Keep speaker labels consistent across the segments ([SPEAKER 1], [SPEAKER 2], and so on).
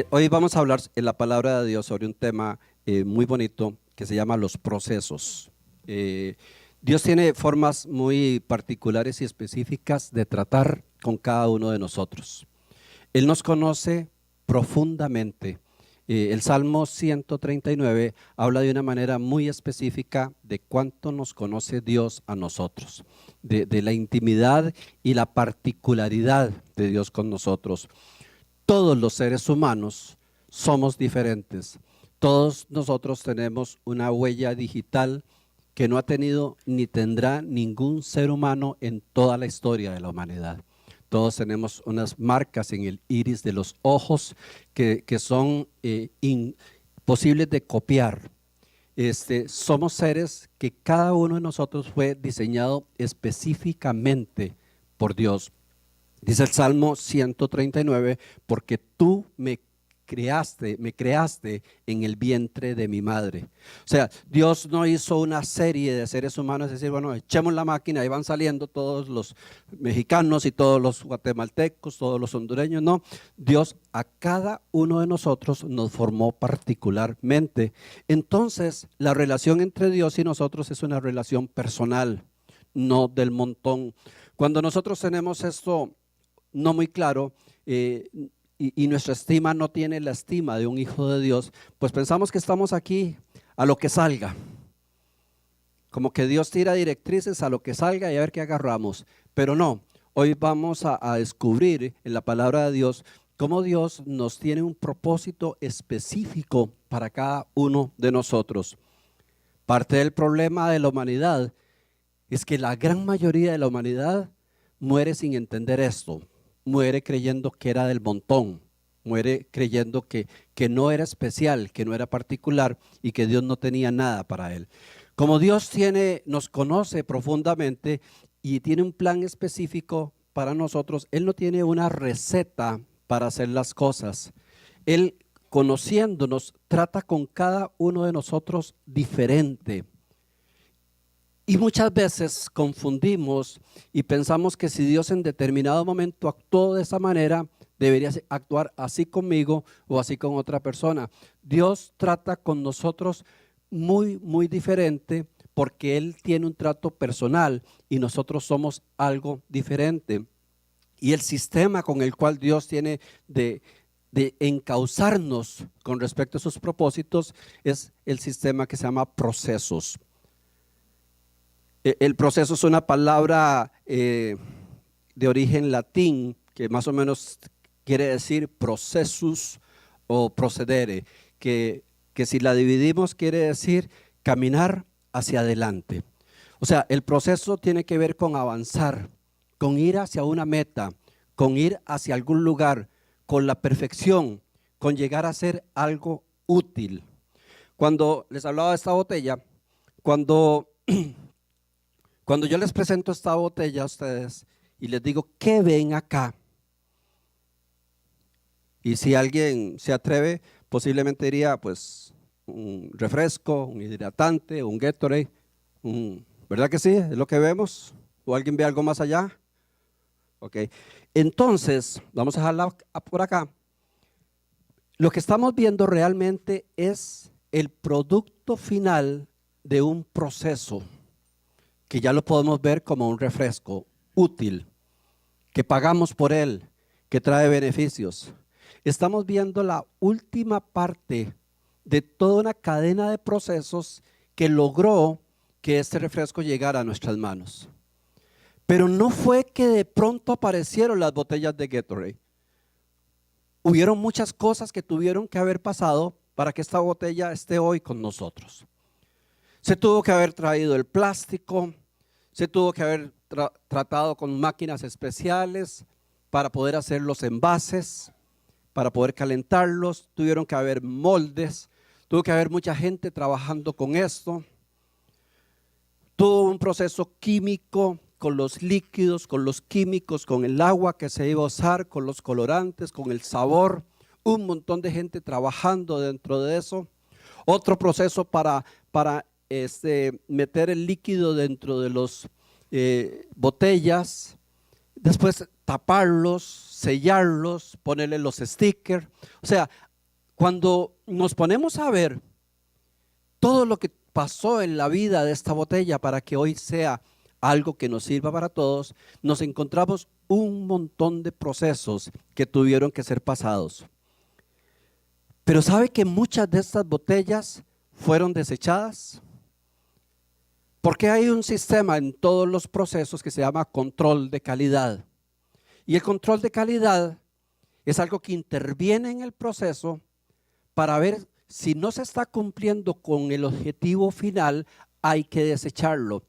[SPEAKER 1] Hoy vamos a hablar en la palabra de Dios sobre un tema muy bonito que se llama los procesos. Eh, Dios tiene formas muy particulares y específicas de tratar con cada uno de nosotros. Él nos conoce profundamente. El Salmo 139 habla de una manera muy específica de cuánto nos conoce Dios a nosotros, de la intimidad y la particularidad de Dios con nosotros. Todos los seres humanos somos diferentes. Todos nosotros tenemos una huella digital que no ha tenido ni tendrá ningún ser humano en toda la historia de la humanidad. Todos tenemos unas marcas en el iris de los ojos que son imposibles de copiar. Somos seres que cada uno de nosotros fue diseñado específicamente por Dios. Dice el Salmo 139, porque tú me creaste en el vientre de mi madre. O sea, Dios no hizo una serie de seres humanos, es decir, bueno, echemos la máquina y van saliendo todos los mexicanos y todos los guatemaltecos, todos los hondureños, no. Dios a cada uno de nosotros nos formó particularmente. Entonces, la relación entre Dios y nosotros es una relación personal, no del montón. Cuando nosotros tenemos esto no muy claro y nuestra estima no tiene la estima de un hijo de Dios, pues pensamos que estamos aquí a lo que salga, como que Dios tira directrices a lo que salga y a ver qué agarramos, pero no. Hoy vamos a descubrir en la palabra de Dios cómo Dios nos tiene un propósito específico para cada uno de nosotros. Parte del problema de la humanidad es que la gran mayoría de la humanidad muere sin entender esto. Muere creyendo que era del montón, muere creyendo que no era especial, que no era particular y que Dios no tenía nada para él. Como Dios nos conoce profundamente y tiene un plan específico para nosotros, Él no tiene una receta para hacer las cosas. Él, conociéndonos, trata con cada uno de nosotros diferente. Y muchas veces confundimos y pensamos que si Dios en determinado momento actuó de esa manera, debería actuar así conmigo o así con otra persona. Dios trata con nosotros muy, muy diferente porque Él tiene un trato personal y nosotros somos algo diferente. Y el sistema con el cual Dios tiene de encauzarnos con respecto a sus propósitos es el sistema que se llama procesos. El proceso es una palabra de origen latín que más o menos quiere decir processus o procedere, que si la dividimos quiere decir caminar hacia adelante. O sea, el proceso tiene que ver con avanzar, con ir hacia una meta, con ir hacia algún lugar, con la perfección, con llegar a ser algo útil. Cuando les hablaba de esta botella, cuando yo les presento esta botella a ustedes y les digo, ¿qué ven acá? Y si alguien se atreve, posiblemente diría, pues, un refresco, un hidratante, un Gatorade, ¿verdad que sí? ¿Es lo que vemos? ¿O alguien ve algo más allá? Ok. Entonces, vamos a dejarla por acá. Lo que estamos viendo realmente es el producto final de un proceso que ya lo podemos ver como un refresco útil, que pagamos por él, que trae beneficios. Estamos viendo la última parte de toda una cadena de procesos que logró que este refresco llegara a nuestras manos. Pero no fue que de pronto aparecieron las botellas de Gatorade. Hubieron muchas cosas que tuvieron que haber pasado para que esta botella esté hoy con nosotros. Se tuvo que haber traído el plástico, se tuvo que haber tratado con máquinas especiales para poder hacer los envases, para poder calentarlos, tuvieron que haber moldes, tuvo que haber mucha gente trabajando con esto. Tuvo un proceso químico con los líquidos, con los químicos, con el agua que se iba a usar, con los colorantes, con el sabor, un montón de gente trabajando dentro de eso. Otro proceso para meter el líquido dentro de las botellas. Después taparlos, sellarlos, ponerle los stickers. O sea, cuando nos ponemos a ver todo lo que pasó en la vida de esta botella para que hoy sea algo que nos sirva para todos, nos encontramos un montón de procesos que tuvieron que ser pasados. Pero ¿sabe que muchas de estas botellas fueron desechadas? Porque hay un sistema en todos los procesos que se llama control de calidad. Y el control de calidad es algo que interviene en el proceso para ver si no se está cumpliendo con el objetivo final, hay que desecharlo.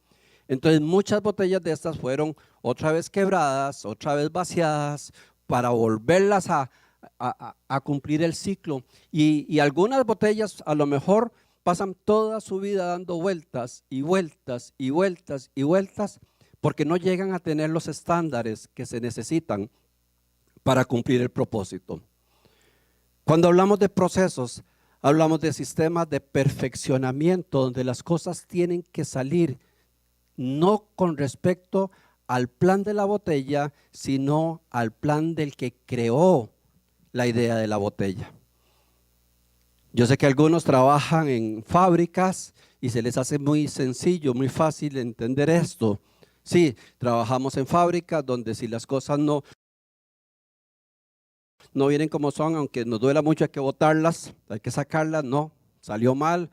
[SPEAKER 1] Entonces muchas botellas de estas fueron otra vez quebradas, otra vez vaciadas, para volverlas a cumplir el ciclo. Y algunas botellas a lo mejor pasan toda su vida dando vueltas y vueltas y vueltas y vueltas, porque no llegan a tener los estándares que se necesitan para cumplir el propósito. Cuando hablamos de procesos, hablamos de sistemas de perfeccionamiento donde las cosas tienen que salir no con respecto al plan de la botella, sino al plan del que creó la idea de la botella. Yo sé que algunos trabajan en fábricas y se les hace muy sencillo, muy fácil entender esto. Sí, trabajamos en fábricas donde si las cosas no vienen como son, aunque nos duela mucho, hay que botarlas, hay que sacarlas, no. Salió mal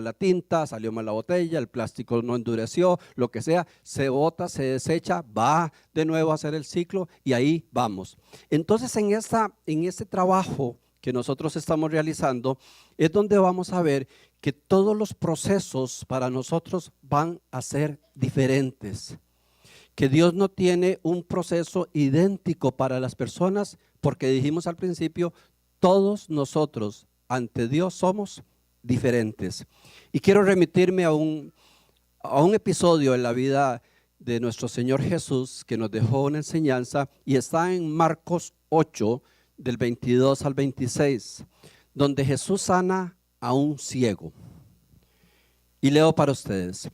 [SPEAKER 1] la tinta, salió mal la botella, el plástico no endureció, lo que sea, se bota, se desecha, va de nuevo a hacer el ciclo y ahí vamos. Entonces en este trabajo que nosotros estamos realizando es donde vamos a ver que todos los procesos para nosotros van a ser diferentes. Que Dios no tiene un proceso idéntico para las personas, porque dijimos al principio, todos nosotros ante Dios somos diferentes. Y quiero remitirme a un episodio en la vida de nuestro Señor Jesús que nos dejó una enseñanza y está en Marcos 8, del 22 al 26, donde Jesús sana a un ciego. Y leo para ustedes.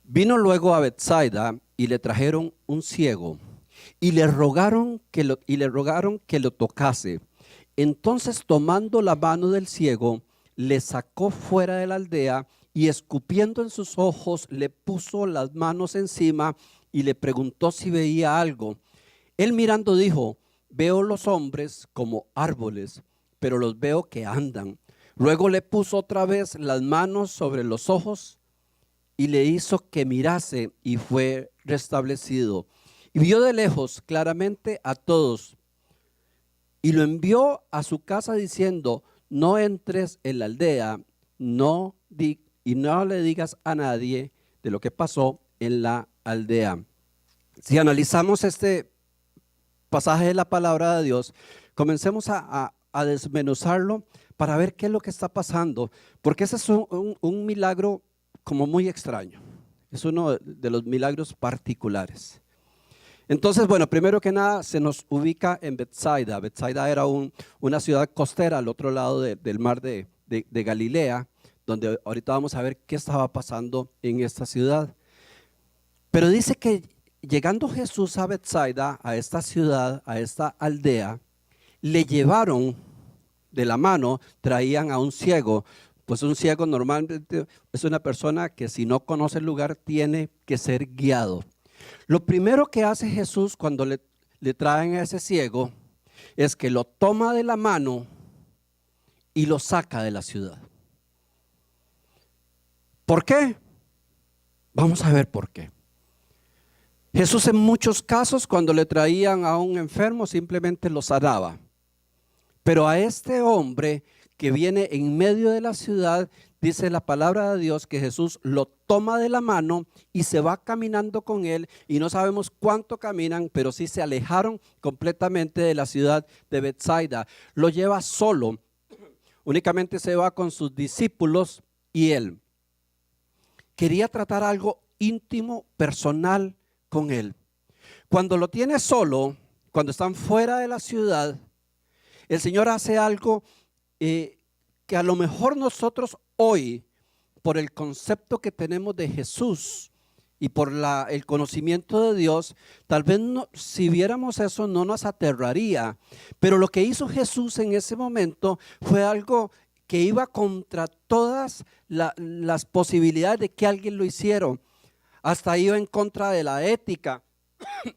[SPEAKER 1] Vino luego a Betsaida y le trajeron un ciego y le rogaron que lo tocase. Entonces, tomando la mano del ciego, le sacó fuera de la aldea y escupiendo en sus ojos, le puso las manos encima y le preguntó si veía algo. Él mirando dijo: veo los hombres como árboles, pero los veo que andan. Luego le puso otra vez las manos sobre los ojos y le hizo que mirase y fue restablecido. Y vio de lejos claramente a todos y lo envió a su casa diciendo: no entres en la aldea, y no le digas a nadie de lo que pasó en la aldea. Si analizamos este pasaje de la palabra de Dios, comencemos a desmenuzarlo para ver qué es lo que está pasando, porque ese es un milagro como muy extraño, es uno de los milagros particulares. Entonces, bueno, primero que nada se nos ubica en Betsaida. Betsaida era una ciudad costera al otro lado del mar de Galilea, donde ahorita vamos a ver qué estaba pasando en esta ciudad. Pero dice que llegando Jesús a Betsaida, a esta ciudad, a esta aldea, le llevaron de la mano, traían a un ciego. Pues un ciego normalmente es una persona que si no conoce el lugar tiene que ser guiado. Lo primero que hace Jesús cuando le traen a ese ciego es que lo toma de la mano y lo saca de la ciudad. ¿Por qué? Vamos a ver por qué. Jesús en muchos casos cuando le traían a un enfermo simplemente lo sanaba. Pero a este hombre que viene en medio de la ciudad, dice la palabra de Dios que Jesús lo toma de la mano y se va caminando con él, y no sabemos cuánto caminan, pero sí se alejaron completamente de la ciudad de Betsaida. Lo lleva solo, únicamente se va con sus discípulos y él. Quería tratar algo íntimo, personal con él. Cuando lo tiene solo, cuando están fuera de la ciudad, el Señor hace algo que a lo mejor nosotros hoy, por el concepto que tenemos de Jesús, y por el conocimiento de Dios, tal vez si viéramos eso no nos aterraría. Pero lo que hizo Jesús en ese momento fue algo que iba contra todas las posibilidades de que alguien lo hiciera. Hasta iba en contra de la ética,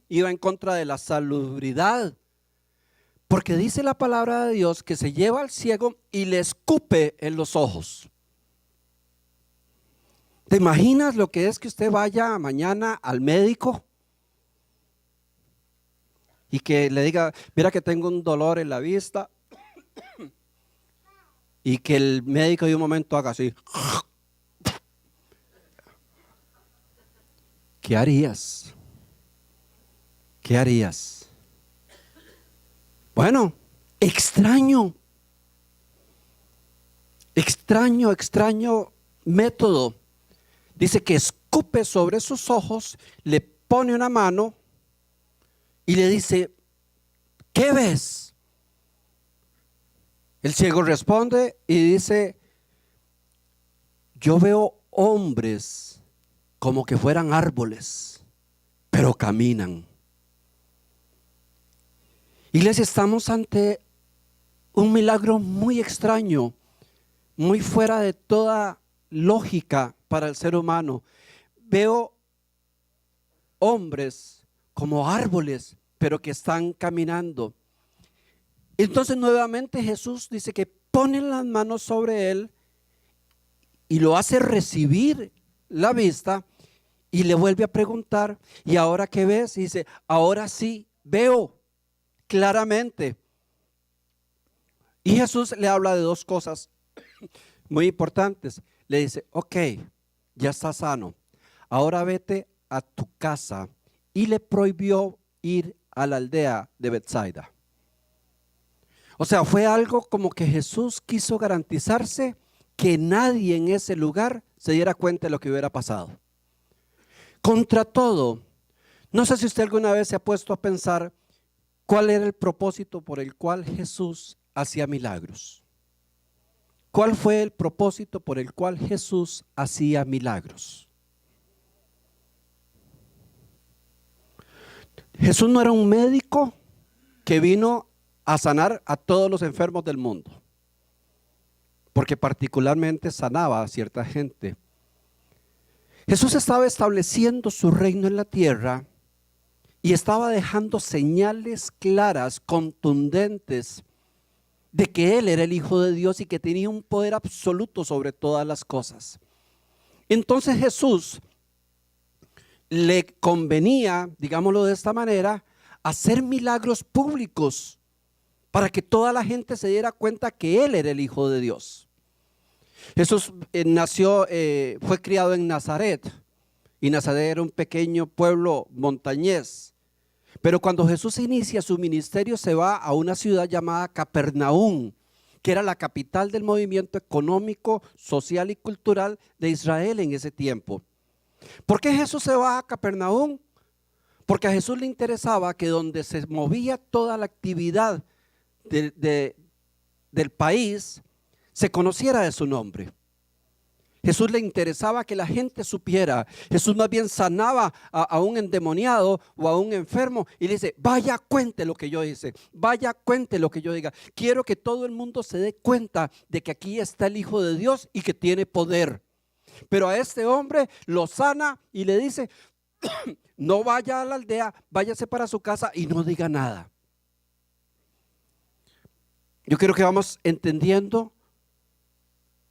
[SPEAKER 1] iba en contra de la salubridad. Porque dice la palabra de Dios que se lleva al ciego y le escupe en los ojos. ¿Te imaginas lo que es que usted vaya mañana al médico y que le diga, mira que tengo un dolor en la vista, y que el médico de un momento haga así? ¿Qué harías? ¿Qué harías? Bueno, extraño método. Dice que escupe sobre sus ojos, le pone una mano y le dice, ¿qué ves? El ciego responde y dice, yo veo hombres como que fueran árboles, pero caminan. Iglesia, estamos ante un milagro muy extraño, muy fuera de toda lógica para el ser humano. Veo hombres como árboles, pero que están caminando. Entonces nuevamente Jesús dice que pone las manos sobre él y lo hace recibir la vista y le vuelve a preguntar, ¿y ahora qué ves? Y dice, ahora sí veo claramente. Y Jesús le habla de dos cosas muy importantes. Le dice, ok, ya está sano, ahora vete a tu casa. Y le prohibió ir a la aldea de Betsaida. O sea, fue algo como que Jesús quiso garantizarse que nadie en ese lugar se diera cuenta de lo que hubiera pasado. Contra todo, no sé si usted alguna vez se ha puesto a pensar cuál era el propósito por el cual Jesús hacía milagros. ¿Cuál fue el propósito por el cual Jesús hacía milagros? Jesús no era un médico que vino a sanar a todos los enfermos del mundo, porque particularmente sanaba a cierta gente. Jesús estaba estableciendo su reino en la tierra y estaba dejando señales claras, contundentes, de que Él era el Hijo de Dios y que tenía un poder absoluto sobre todas las cosas. Entonces Jesús le convenía, digámoslo de esta manera, hacer milagros públicos para que toda la gente se diera cuenta que Él era el Hijo de Dios. Jesús fue criado en Nazaret, y Nazaret era un pequeño pueblo montañés. Pero cuando Jesús inicia su ministerio, se va a una ciudad llamada Capernaum, que era la capital del movimiento económico, social y cultural de Israel en ese tiempo. ¿Por qué Jesús se va a Capernaum? Porque a Jesús le interesaba que donde se movía toda la actividad del país, se conociera de su nombre. Jesús le interesaba que la gente supiera. Jesús más bien sanaba a un endemoniado o a un enfermo y le dice, vaya, cuente lo que yo hice, vaya, cuente lo que yo diga. Quiero que todo el mundo se dé cuenta de que aquí está el Hijo de Dios y que tiene poder. Pero a este hombre lo sana y le dice, no vaya a la aldea, váyase para su casa y no diga nada. Yo creo que vamos entendiendo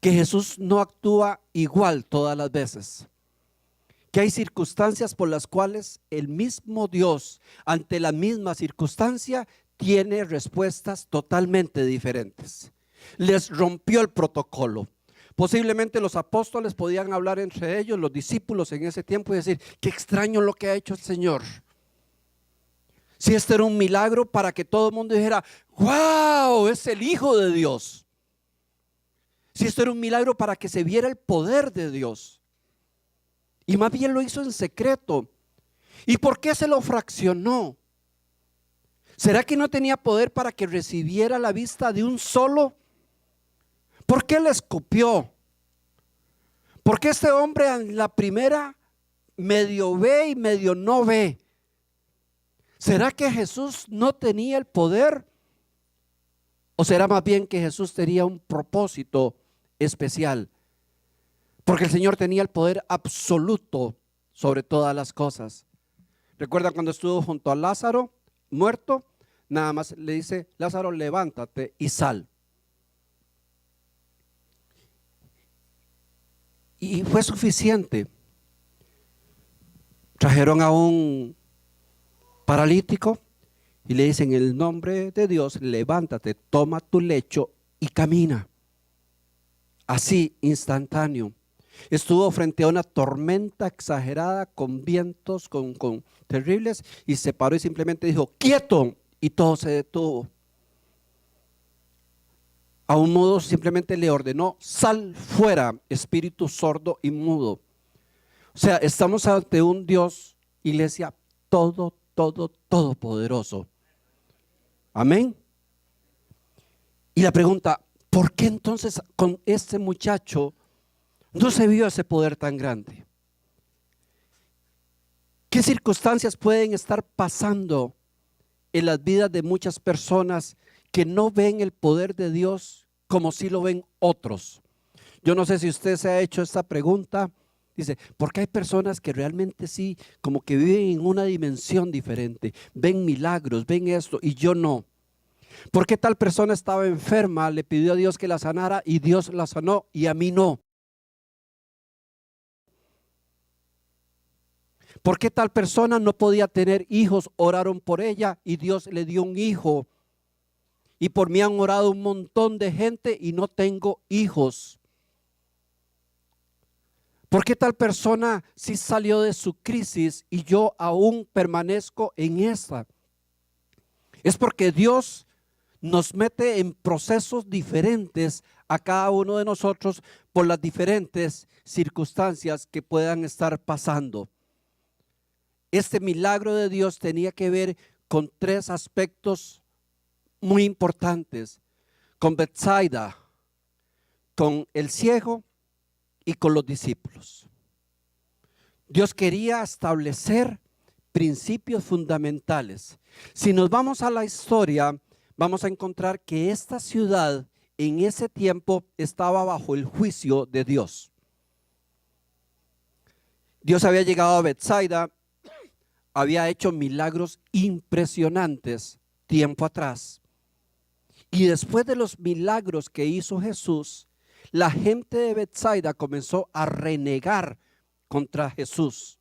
[SPEAKER 1] que Jesús no actúa igual todas las veces, que hay circunstancias por las cuales el mismo Dios, ante la misma circunstancia, tiene respuestas totalmente diferentes. Les rompió el protocolo. Posiblemente los apóstoles podían hablar entre ellos, los discípulos en ese tiempo, y decir, qué extraño lo que ha hecho el Señor. Si este era un milagro para que todo el mundo dijera, wow, es el Hijo de Dios. Si esto era un milagro para que se viera el poder de Dios. Y más bien lo hizo en secreto. ¿Y por qué se lo fraccionó? ¿Será que no tenía poder para que recibiera la vista de un solo? ¿Por qué le escupió? ¿Por qué este hombre en la primera medio ve y medio no ve. ¿Será que Jesús no tenía el poder? ¿O será más bien que Jesús tenía un propósito especial? Porque el Señor tenía el poder absoluto sobre todas las cosas. ¿Recuerdan cuando estuvo junto a Lázaro, muerto? Nada más le dice: Lázaro, levántate y sal. Y fue suficiente. Trajeron a un paralítico y le dicen: en el nombre de Dios, levántate, toma tu lecho y camina. Así, instantáneo. Estuvo frente a una tormenta exagerada, con vientos, con terribles, y se paró y simplemente dijo: quieto, y todo se detuvo. A un modo simplemente le ordenó: sal fuera, espíritu sordo y mudo. O sea, estamos ante un Dios, iglesia, todopoderoso. Amén. Y la pregunta: ¿por qué entonces con este muchacho no se vio ese poder tan grande? ¿Qué circunstancias pueden estar pasando en las vidas de muchas personas que no ven el poder de Dios como si lo ven otros? Yo no sé si usted se ha hecho esta pregunta. Dice: ¿por qué hay personas que realmente sí, como que viven en una dimensión diferente? Ven milagros, ven esto, y yo no. ¿Por qué tal persona estaba enferma, le pidió a Dios que la sanara y Dios la sanó y a mí no? ¿Por qué tal persona no podía tener hijos? Oraron por ella y Dios le dio un hijo. Y por mí han orado un montón de gente y no tengo hijos. ¿Por qué tal persona sí salió de su crisis y yo aún permanezco en esta? Es porque Dios nos mete en procesos diferentes a cada uno de nosotros por las diferentes circunstancias que puedan estar pasando. Este milagro de Dios tenía que ver con tres aspectos muy importantes: con Betsaida, con el ciego y con los discípulos. Dios quería establecer principios fundamentales. Si nos vamos a la historia, vamos a encontrar que esta ciudad en ese tiempo estaba bajo el juicio de Dios. Dios había llegado a Betsaida, había hecho milagros impresionantes tiempo atrás. Y después de los milagros que hizo Jesús, la gente de Betsaida comenzó a renegar contra Jesús,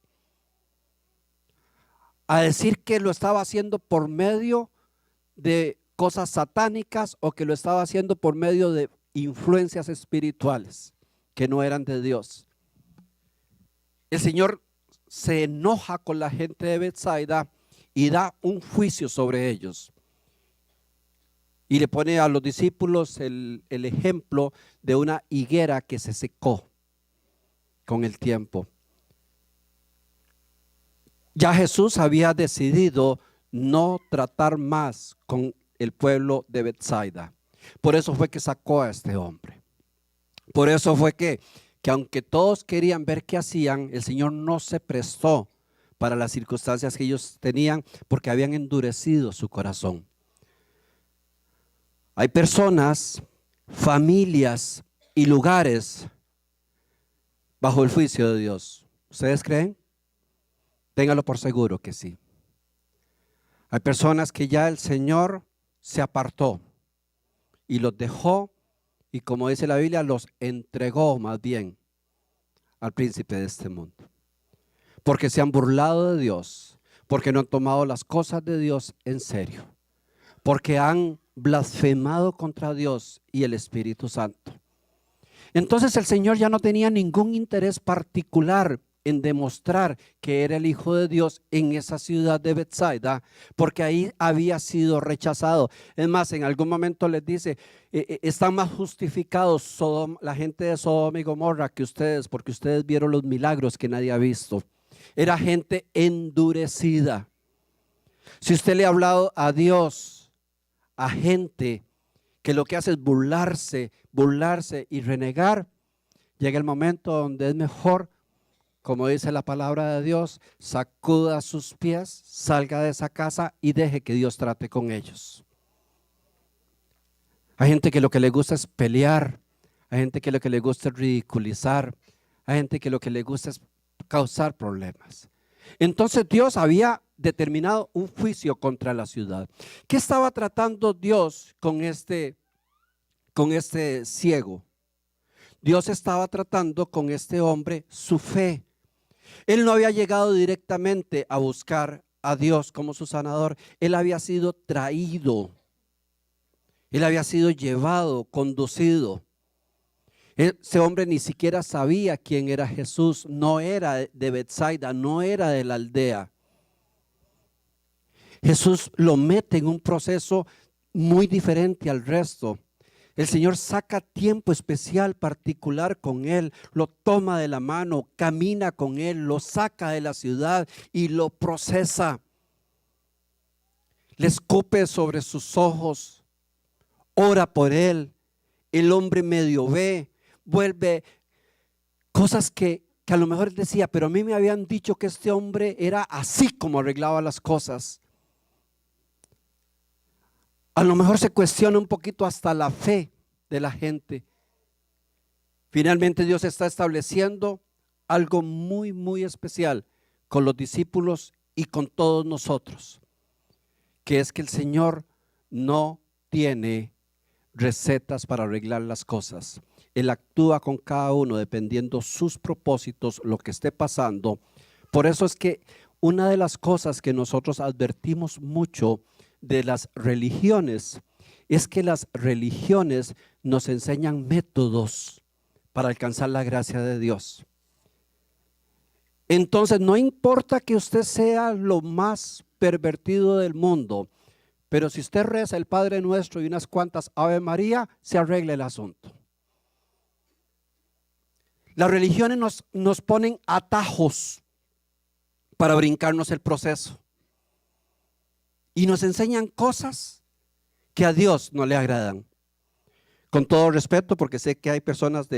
[SPEAKER 1] a decir que lo estaba haciendo por medio de cosas satánicas o que lo estaba haciendo por medio de influencias espirituales que no eran de Dios. El Señor se enoja con la gente de Betsaida y da un juicio sobre ellos. Y le pone a los discípulos el ejemplo de una higuera que se secó con el tiempo. Ya Jesús había decidido no tratar más con el pueblo de Betsaida. Por eso fue que sacó a este hombre. Por eso fue que aunque todos querían ver qué hacían, el Señor no se prestó para las circunstancias que ellos tenían, porque habían endurecido su corazón. Hay personas, familias y lugares bajo el juicio de Dios. ¿Ustedes creen? Téngalo por seguro que sí. Hay personas que ya el Señor se apartó y los dejó, y como dice la Biblia, los entregó más bien al príncipe de este mundo. Porque se han burlado de Dios, porque no han tomado las cosas de Dios en serio, porque han blasfemado contra Dios y el Espíritu Santo. Entonces el Señor ya no tenía ningún interés particular en demostrar que era el Hijo de Dios en esa ciudad de Betsaida, porque ahí había sido rechazado. Es más, en algún momento les dice: están más justificados la gente de Sodoma y Gomorra que ustedes, porque ustedes vieron los milagros que nadie ha visto. Era gente endurecida. Si usted le ha hablado a Dios, a gente que lo que hace es burlarse y renegar, llega el momento donde es mejor como dice la palabra de Dios, sacuda sus pies, salga de esa casa y deje que Dios trate con ellos. Hay gente que lo que le gusta es pelear, hay gente que lo que le gusta es ridiculizar, hay gente que lo que le gusta es causar problemas. Entonces Dios había determinado un juicio contra la ciudad. ¿Qué estaba tratando Dios con este ciego? Dios estaba tratando con este hombre su fe. Él no había llegado directamente a buscar a Dios como su sanador. Él había sido traído. Él había sido llevado, conducido. Ese hombre ni siquiera sabía quién era Jesús. No era de Betsaida, no era de la aldea. Jesús lo mete en un proceso muy diferente al resto. El Señor saca tiempo especial, particular con él, lo toma de la mano, camina con él, lo saca de la ciudad y lo procesa. Le escupe sobre sus ojos, ora por él. El hombre medio ve, vuelve cosas que a lo mejor decía, pero a mí me habían dicho que este hombre era así como arreglaba las cosas. A lo mejor se cuestiona un poquito hasta la fe de la gente. Finalmente Dios está estableciendo algo muy, muy especial con los discípulos y con todos nosotros, que es que el Señor no tiene recetas para arreglar las cosas. Él actúa con cada uno dependiendo sus propósitos, lo que esté pasando. Por eso es que una de las cosas que nosotros advertimos mucho de las religiones es que las religiones nos enseñan métodos para alcanzar la gracia de Dios. Entonces no importa que usted sea lo más pervertido del mundo, pero si usted reza el Padre Nuestro y unas cuantas Ave María, se arregla el asunto. Las religiones nos ponen atajos para brincarnos el proceso y nos enseñan cosas que a Dios no le agradan. Con todo respeto, porque sé que hay personas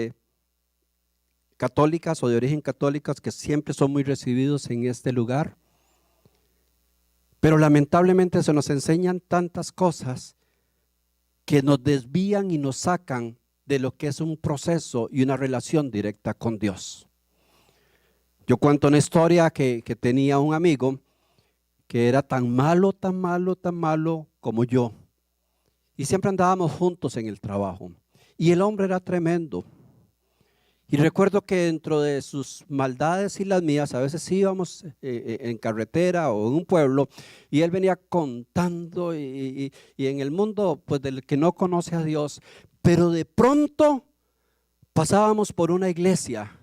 [SPEAKER 1] católicas o de origen católicas que siempre son muy recibidos en este lugar, pero lamentablemente se nos enseñan tantas cosas que nos desvían y nos sacan de lo que es un proceso y una relación directa con Dios. Yo cuento una historia que tenía un amigo que era tan malo como yo. Y siempre andábamos juntos en el trabajo. Y el hombre era tremendo. Y recuerdo que dentro de sus maldades y las mías, a veces íbamos en carretera o en un pueblo, y él venía contando y en el mundo pues del que no conoce a Dios, pero de pronto pasábamos por una iglesia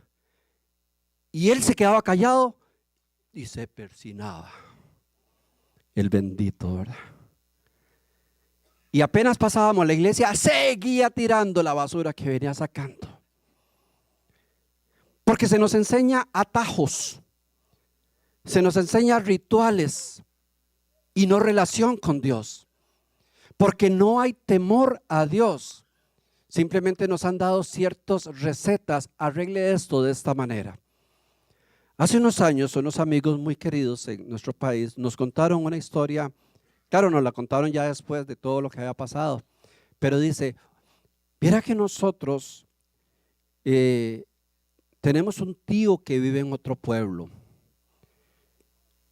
[SPEAKER 1] y él se quedaba callado y se persinaba. El bendito, ¿verdad? Y apenas pasábamos la iglesia, seguía tirando la basura que venía sacando. Porque se nos enseña atajos, se nos enseña rituales y no relación con Dios. Porque no hay temor a Dios. Simplemente nos han dado ciertas recetas, arregle esto de esta manera. Hace unos años, unos amigos muy queridos en nuestro país nos contaron una historia. Claro, nos la contaron ya después de todo lo que había pasado. Pero dice, mira que nosotros tenemos un tío que vive en otro pueblo.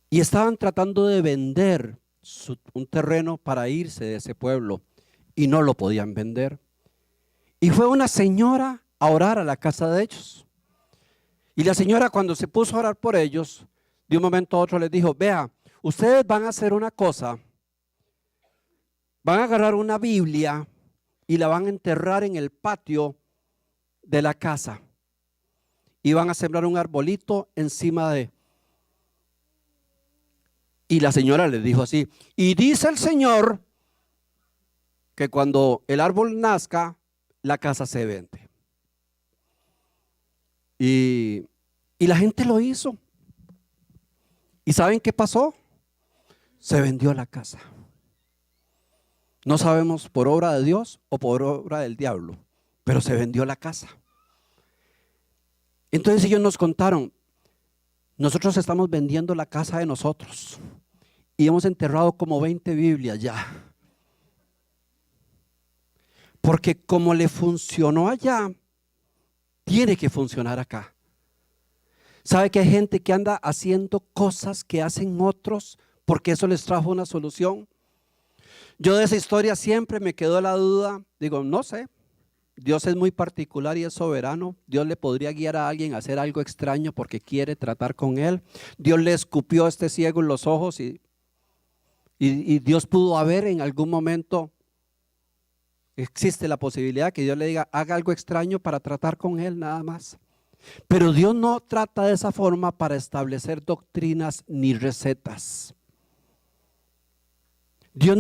[SPEAKER 1] Y estaban tratando de vender un terreno para irse de ese pueblo. Y no lo podían vender. Y fue una señora a orar a la casa de ellos. Y la señora, cuando se puso a orar por ellos, de un momento a otro les dijo, vea, ustedes van a hacer una cosa. Van a agarrar una Biblia y la van a enterrar en el patio de la casa. Y van a sembrar un arbolito encima de. Y la señora les dijo así, y dice el Señor que cuando el árbol nazca, la casa se vende. Y la gente lo hizo. ¿Y saben qué pasó? Se vendió la casa. No sabemos por obra de Dios o por obra del diablo, pero se vendió la casa. Entonces ellos nos contaron, Nosotros estamos vendiendo la casa de nosotros y hemos enterrado como 20 Biblias ya. Porque como le funcionó allá, tiene que funcionar acá. ¿Sabe que hay gente que anda haciendo cosas que hacen otros porque eso les trajo una solución? Yo de esa historia siempre me quedó la duda, digo, no sé, Dios es muy particular y es soberano. Dios le podría guiar a alguien a hacer algo extraño porque quiere tratar con él. Dios le escupió a este ciego en los ojos y Dios pudo haber en algún momento, existe la posibilidad que Dios le diga, haga algo extraño para tratar con él nada más. Pero Dios no trata de esa forma para establecer doctrinas ni recetas. Dios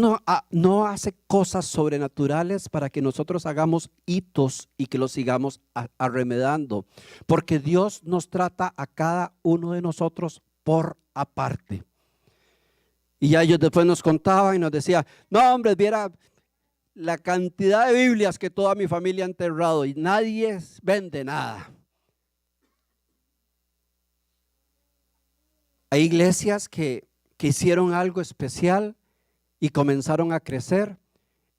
[SPEAKER 1] no hace cosas sobrenaturales para que nosotros hagamos hitos y que los sigamos arremedando, porque Dios nos trata a cada uno de nosotros por aparte. Y ya ellos después nos contaban y nos decían, no hombre, viera la cantidad de Biblias que toda mi familia ha enterrado y nadie vende nada. Hay iglesias que hicieron algo especial y comenzaron a crecer.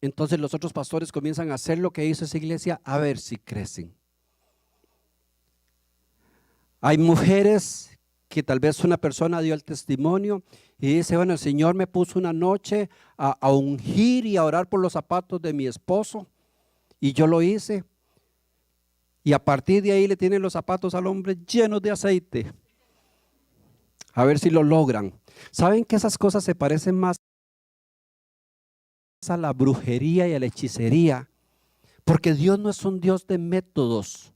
[SPEAKER 1] Entonces los otros pastores comienzan a hacer lo que hizo esa iglesia, a ver si crecen. Hay mujeres que tal vez una persona dio el testimonio y dice, bueno, el Señor me puso una noche a ungir y a orar por los zapatos de mi esposo y yo lo hice. Y a partir de ahí le tienen los zapatos al hombre llenos de aceite. A ver si lo logran. ¿Saben que esas cosas se parecen más a la brujería y a la hechicería? Porque Dios no es un Dios de métodos.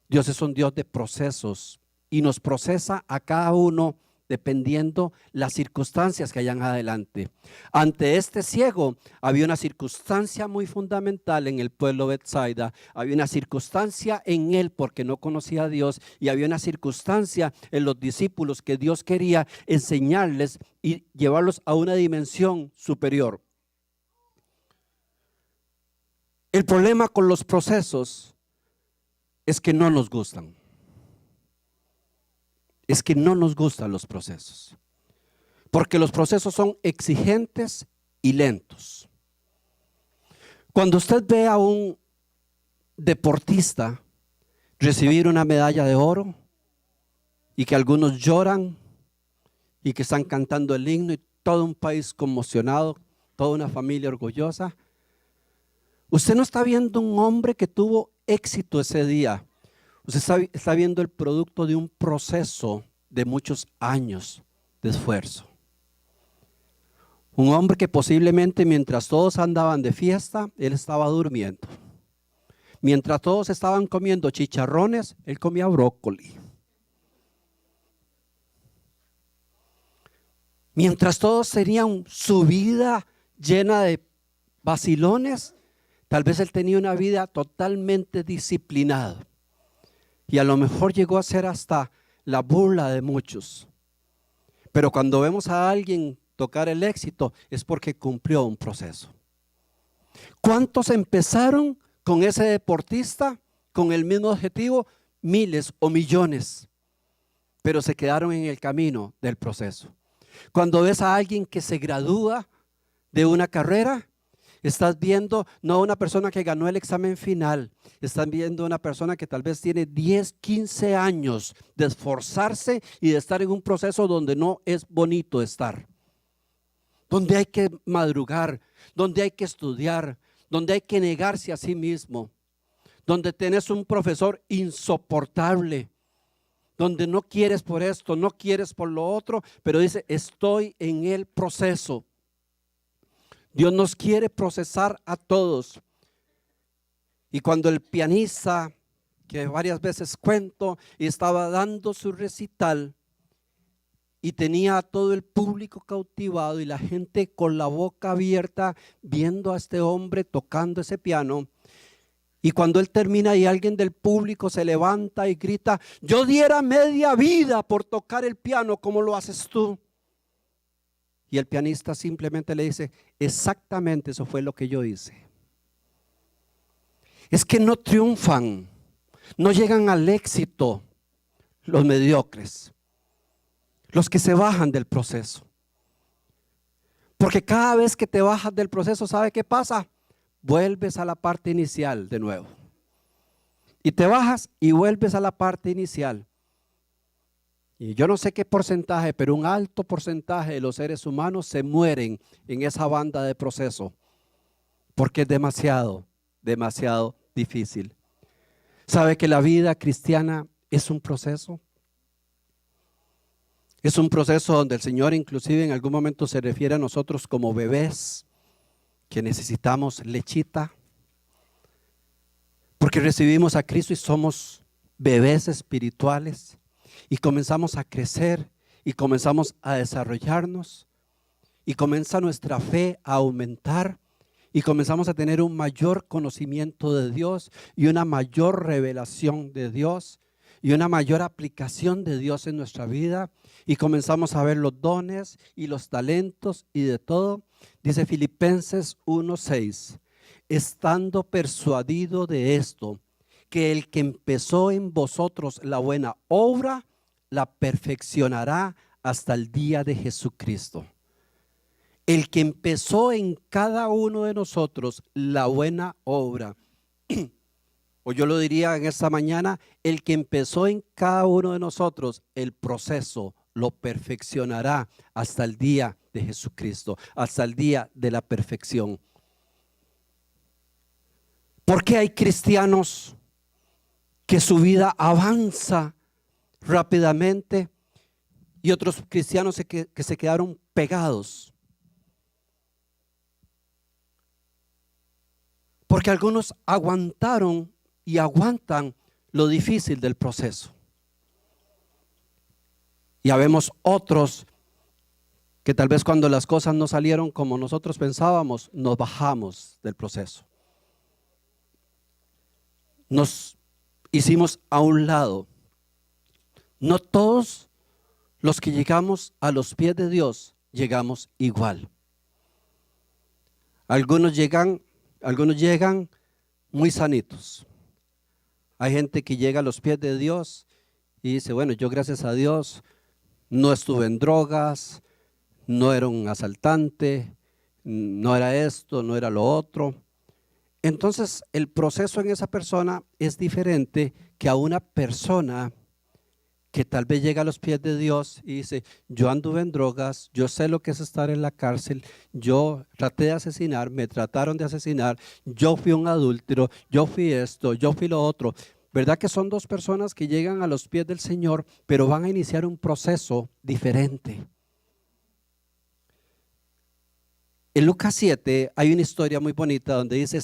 [SPEAKER 1] Dios es un Dios de procesos y nos procesa a cada uno dependiendo las circunstancias que hayan adelante. Ante este ciego había una circunstancia muy fundamental en el pueblo de Betsaida. Había una circunstancia en él porque no conocía a Dios y había una circunstancia en los discípulos que Dios quería enseñarles y llevarlos a una dimensión superior. El problema con los procesos es que no nos gustan. Es que no nos gustan los procesos, porque los procesos son exigentes y lentos. Cuando usted ve a un deportista recibir una medalla de oro y que algunos lloran y que están cantando el himno y todo un país conmocionado, toda una familia orgullosa, usted no está viendo un hombre que tuvo éxito ese día. Usted está viendo el producto de un proceso de muchos años de esfuerzo. Un hombre que posiblemente mientras todos andaban de fiesta, él estaba durmiendo. Mientras todos estaban comiendo chicharrones, él comía brócoli. Mientras todos tenían su vida llena de vacilones, tal vez él tenía una vida totalmente disciplinada. Y a lo mejor llegó a ser hasta la burla de muchos. Pero cuando vemos a alguien tocar el éxito es porque cumplió un proceso. ¿Cuántos empezaron con ese deportista con el mismo objetivo? Miles o millones. Pero se quedaron en el camino del proceso. Cuando ves a alguien que se gradúa de una carrera, estás viendo no una persona que ganó el examen final, estás viendo una persona que tal vez tiene 10, 15 años de esforzarse y de estar en un proceso donde no es bonito estar. Donde hay que madrugar, donde hay que estudiar, donde hay que negarse a sí mismo, donde tenés un profesor insoportable, donde no quieres por esto, no quieres por lo otro, pero dice, estoy en el proceso. Dios nos quiere procesar a todos. Y cuando el pianista, que varias veces cuento, y estaba dando su recital y tenía a todo el público cautivado y la gente con la boca abierta viendo a este hombre tocando ese piano, y cuando él termina y alguien del público se levanta y grita, yo diera media vida por tocar el piano como lo haces tú. Y el pianista simplemente le dice, exactamente eso fue lo que yo hice. Es que no triunfan, no llegan al éxito los mediocres. los que se bajan del proceso. Porque cada vez que te bajas del proceso, ¿sabe qué pasa? Vuelves a la parte inicial de nuevo. Y te bajas y vuelves a la parte inicial. Y yo no sé qué porcentaje, pero un alto porcentaje de los seres humanos se mueren en esa banda de proceso. Porque es demasiado, demasiado difícil. ¿Sabe que la vida cristiana es un proceso? Es un proceso donde el Señor inclusive en algún momento se refiere a nosotros como bebés que necesitamos lechita. Porque recibimos a Cristo y somos bebés espirituales y comenzamos a crecer y comenzamos a desarrollarnos y comienza nuestra fe a aumentar y comenzamos a tener un mayor conocimiento de Dios y una mayor revelación de Dios y una mayor aplicación de Dios en nuestra vida y comenzamos a ver los dones y los talentos y de todo. Dice Filipenses 1:6, estando persuadido de esto, que el que empezó en vosotros la buena obra, la perfeccionará hasta el día de Jesucristo. El que empezó en cada uno de nosotros la buena obra, o yo lo diría en esta mañana, el que empezó en cada uno de nosotros el proceso, lo perfeccionará hasta el día de Jesucristo, hasta el día de la perfección. ¿Por qué hay cristianos que su vida avanza rápidamente y otros cristianos que se quedaron pegados? Porque algunos aguantaron y aguantan lo difícil del proceso. Y habemos otros que tal vez cuando las cosas no salieron como nosotros pensábamos, nos bajamos del proceso. Nos hicimos a un lado. No todos los que llegamos a los pies de Dios llegamos igual. Algunos llegan muy sanitos. Hay gente que llega a los pies de Dios y dice, bueno, yo gracias a Dios no estuve en drogas, no era un asaltante, no era esto, no era lo otro. Entonces el proceso en esa persona es diferente que a una persona que tal vez llega a los pies de Dios y dice, yo anduve en drogas, yo sé lo que es estar en la cárcel, yo traté de asesinar, me trataron de asesinar, yo fui un adúltero, yo fui esto, yo fui lo otro. ¿Verdad que son dos personas que llegan a los pies del Señor, pero van a iniciar un proceso diferente? En Lucas 7 hay una historia muy bonita donde dice,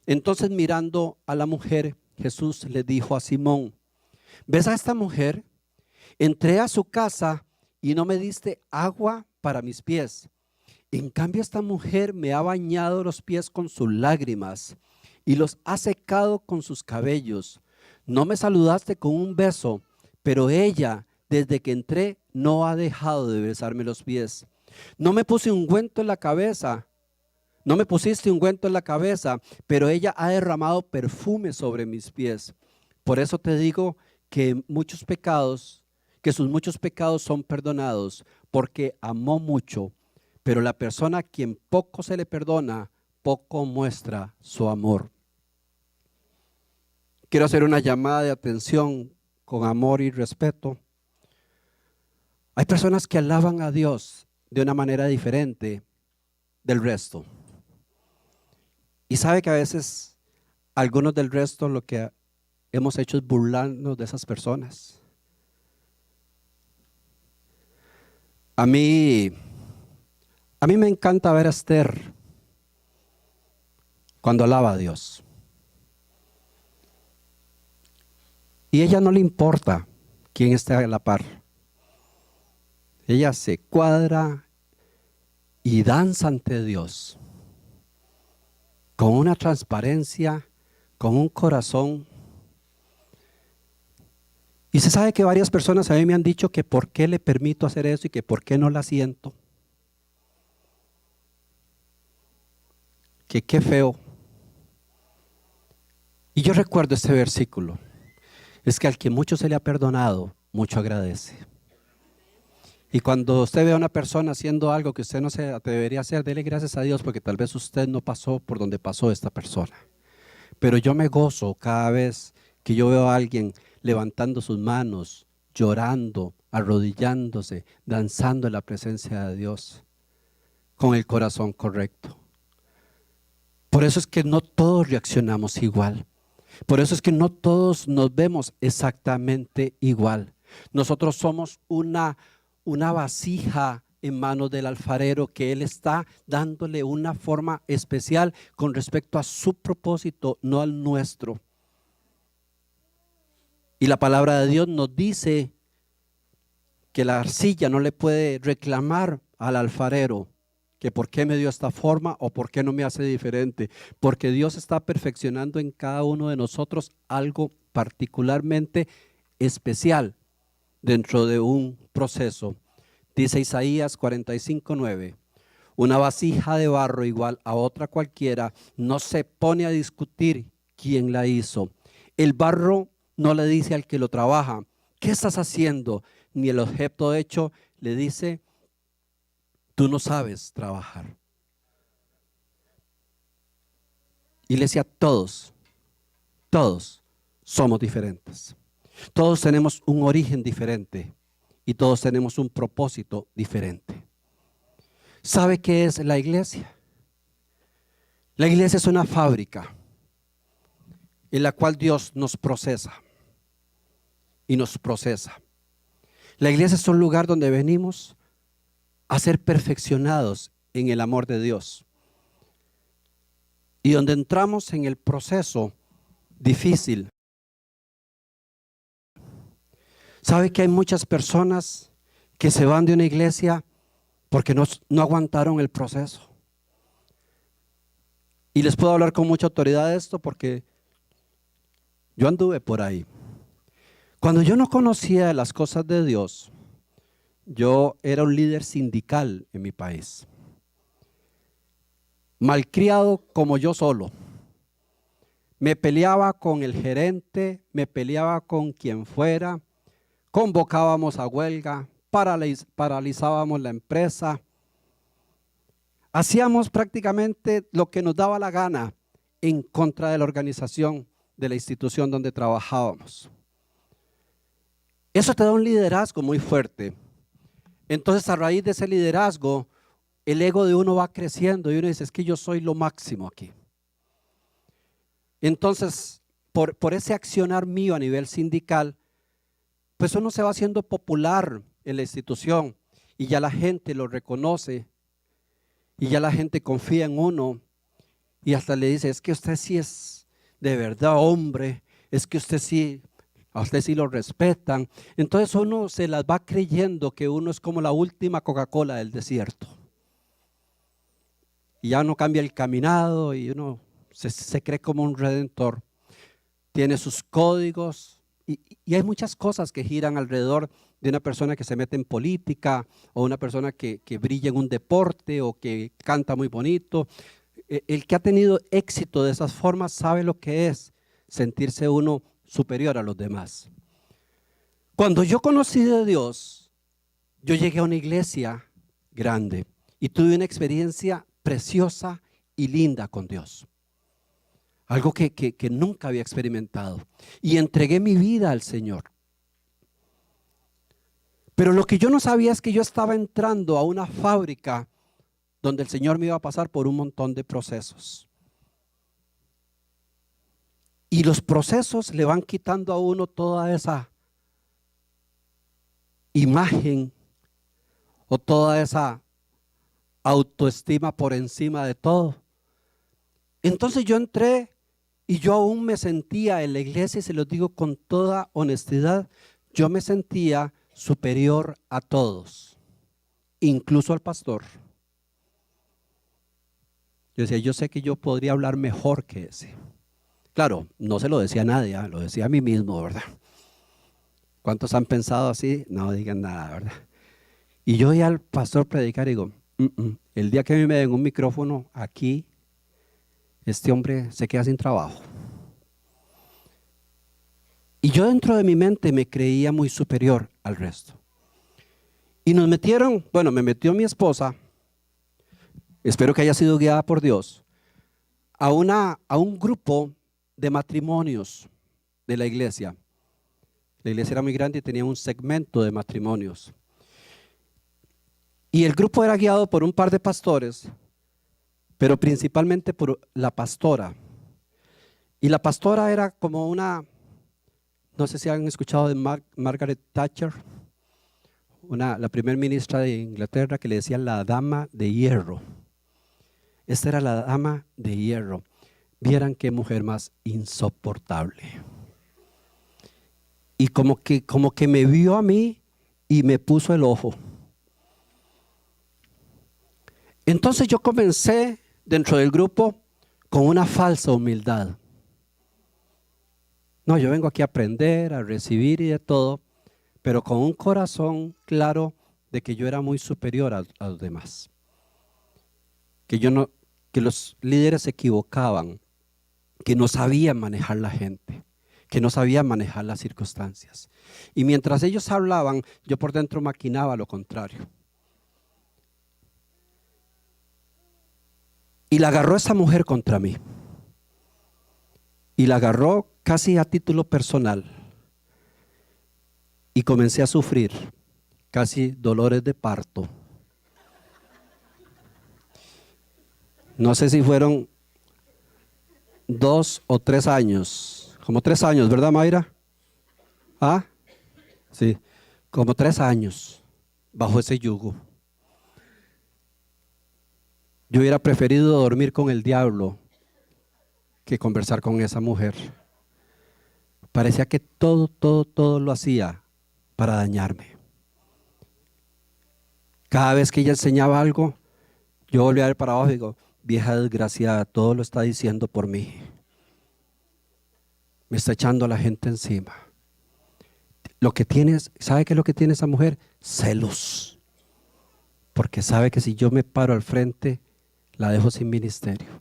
[SPEAKER 1] entonces mirando a la mujer, Jesús le dijo a Simón, ¿ves a esta mujer? Entré a su casa y no me diste agua para mis pies. En cambio esta mujer me ha bañado los pies con sus lágrimas y los ha secado con sus cabellos. No me saludaste con un beso, pero ella desde que entré no ha dejado de besarme los pies. No me pusiste ungüento en la cabeza, pero ella ha derramado perfume sobre mis pies. Por eso te digo que sus muchos pecados son perdonados, porque amó mucho. Pero la persona a quien poco se le perdona, poco muestra su amor. Quiero hacer una llamada de atención con amor y respeto. Hay personas que alaban a Dios de una manera diferente del resto. Y sabe que a veces algunos del resto lo que hemos hecho es burlarnos de esas personas. A mí me encanta ver a Esther cuando alaba a Dios. Y a ella no le importa quién esté a la par. Ella se cuadra y danza ante Dios con una transparencia, con un corazón. Y se sabe que varias personas a mí me han dicho que por qué le permito hacer eso y que por qué no la siento. Que qué feo. Y yo recuerdo este versículo. Es que al que mucho se le ha perdonado, mucho agradece. Y cuando usted ve a una persona haciendo algo que usted no se atrevería a hacer, dele gracias a Dios porque tal vez usted no pasó por donde pasó esta persona. Pero yo me gozo cada vez que yo veo a alguien levantando sus manos, llorando, arrodillándose, danzando en la presencia de Dios, con el corazón correcto. Por eso es que no todos reaccionamos igual. Por eso es que no todos nos vemos exactamente igual. Nosotros somos una vasija en manos del alfarero que Él está dándole una forma especial con respecto a su propósito, no al nuestro. Y la palabra de Dios nos dice que la arcilla no le puede reclamar al alfarero que por qué me dio esta forma o por qué no me hace diferente, porque Dios está perfeccionando en cada uno de nosotros algo particularmente especial dentro de un proceso. Dice Isaías 45:9, una vasija de barro igual a otra cualquiera no se pone a discutir quién la hizo. El barro no le dice al que lo trabaja, ¿qué estás haciendo? Ni el objeto hecho le dice, tú no sabes trabajar. Iglesia, todos somos diferentes. Todos tenemos un origen diferente y todos tenemos un propósito diferente. ¿Sabe qué es la iglesia? La iglesia es una fábrica en la cual Dios nos procesa y nos procesa. La iglesia es un lugar donde venimos a ser perfeccionados en el amor de Dios y donde entramos en el proceso difícil. ¿Sabe que hay muchas personas que se van de una iglesia porque no aguantaron el proceso? Y les puedo hablar con mucha autoridad de esto porque yo anduve por ahí. Cuando yo no conocía las cosas de Dios, yo era un líder sindical en mi país. Malcriado como yo solo. Me peleaba con el gerente, me peleaba con quien fuera, convocábamos a huelga, paralizábamos la empresa. Hacíamos prácticamente lo que nos daba la gana en contra de la organización de la institución donde trabajábamos. Eso te da un liderazgo muy fuerte. Entonces, a raíz de ese liderazgo, el ego de uno va creciendo y uno dice, es que yo soy lo máximo aquí. Entonces, por ese accionar mío a nivel sindical, pues uno se va haciendo popular en la institución y ya la gente lo reconoce y ya la gente confía en uno y hasta le dice, es que usted sí es de verdad hombre, es que a usted sí lo respetan. Entonces uno se las va creyendo que uno es como la última Coca-Cola del desierto. Y ya no cambia el caminado y uno se cree como un redentor. Tiene sus códigos y hay muchas cosas que giran alrededor de una persona que se mete en política o una persona que brilla en un deporte o que canta muy bonito. El que ha tenido éxito de esas formas sabe lo que es sentirse uno superior a los demás. Cuando yo conocí de Dios, yo llegué a una iglesia grande y tuve una experiencia preciosa y linda con Dios. Algo que nunca había experimentado. Y entregué mi vida al Señor. Pero lo que yo no sabía es que yo estaba entrando a una fábrica donde el Señor me iba a pasar por un montón de procesos. Y los procesos le van quitando a uno toda esa imagen o toda esa autoestima por encima de todo. Entonces yo entré y yo aún me sentía en la iglesia, y se los digo con toda honestidad, yo me sentía superior a todos, incluso al pastor. Yo decía, yo sé que yo podría hablar mejor que ese. Claro, no se lo decía a nadie, lo decía a mí mismo, ¿verdad? ¿Cuántos han pensado así? No digan nada, ¿verdad? Y yo oía al pastor predicar y digo, el día que a mí me den un micrófono aquí, este hombre se queda sin trabajo. Y yo dentro de mi mente me creía muy superior al resto. Y nos metieron, bueno, me metió mi esposa, espero que haya sido guiada por Dios, a un grupo de matrimonios de la iglesia. La iglesia era muy grande y tenía un segmento de matrimonios. Y el grupo era guiado por un par de pastores, pero principalmente por la pastora. Y la pastora era como una, no sé si han escuchado de Margaret Thatcher, la primera ministra de Inglaterra, que le decían la dama de hierro. Esta era la dama de hierro. Vieran qué mujer más insoportable. Y como que me vio a mí y me puso el ojo. Entonces yo comencé dentro del grupo con una falsa humildad. No, yo vengo aquí a aprender, a recibir y de todo, pero con un corazón claro de que yo era muy superior a los demás. Que los líderes se equivocaban, que no sabían manejar la gente, que no sabían manejar las circunstancias. Y mientras ellos hablaban, yo por dentro maquinaba lo contrario. Y la agarró esa mujer contra mí. Y la agarró casi a título personal. Y comencé a sufrir casi dolores de parto. No sé si fueron 2 o 3 años. Como 3 años, ¿verdad, Mayra? ¿Ah? Sí, como 3 años bajo ese yugo. Yo hubiera preferido dormir con el diablo que conversar con esa mujer. Parecía que todo lo hacía para dañarme. Cada vez que ella enseñaba algo, yo volvía a ver para abajo y digo, vieja desgraciada, todo lo está diciendo por mí. Me está echando a la gente encima. Lo que tienes, ¿sabe qué es lo que tiene esa mujer? Celos. Porque sabe que si yo me paro al frente, la dejo sin ministerio.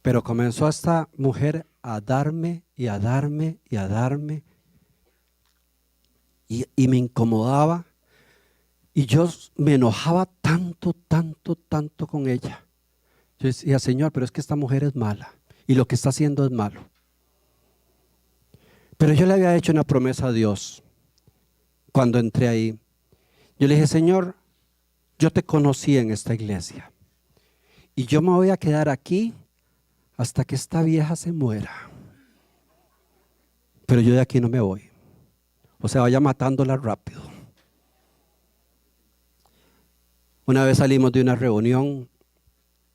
[SPEAKER 1] Pero comenzó esta mujer a darme y a darme y a darme. Y me incomodaba. Y yo me enojaba tanto con ella. Yo decía, Señor, pero es que esta mujer es mala. Y lo que está haciendo es malo. Pero yo le había hecho una promesa a Dios cuando entré ahí. Yo le dije, Señor, yo te conocí en esta iglesia. Y yo me voy a quedar aquí hasta que esta vieja se muera. Pero yo de aquí no me voy. O sea, vaya matándola rápido. Una vez salimos de una reunión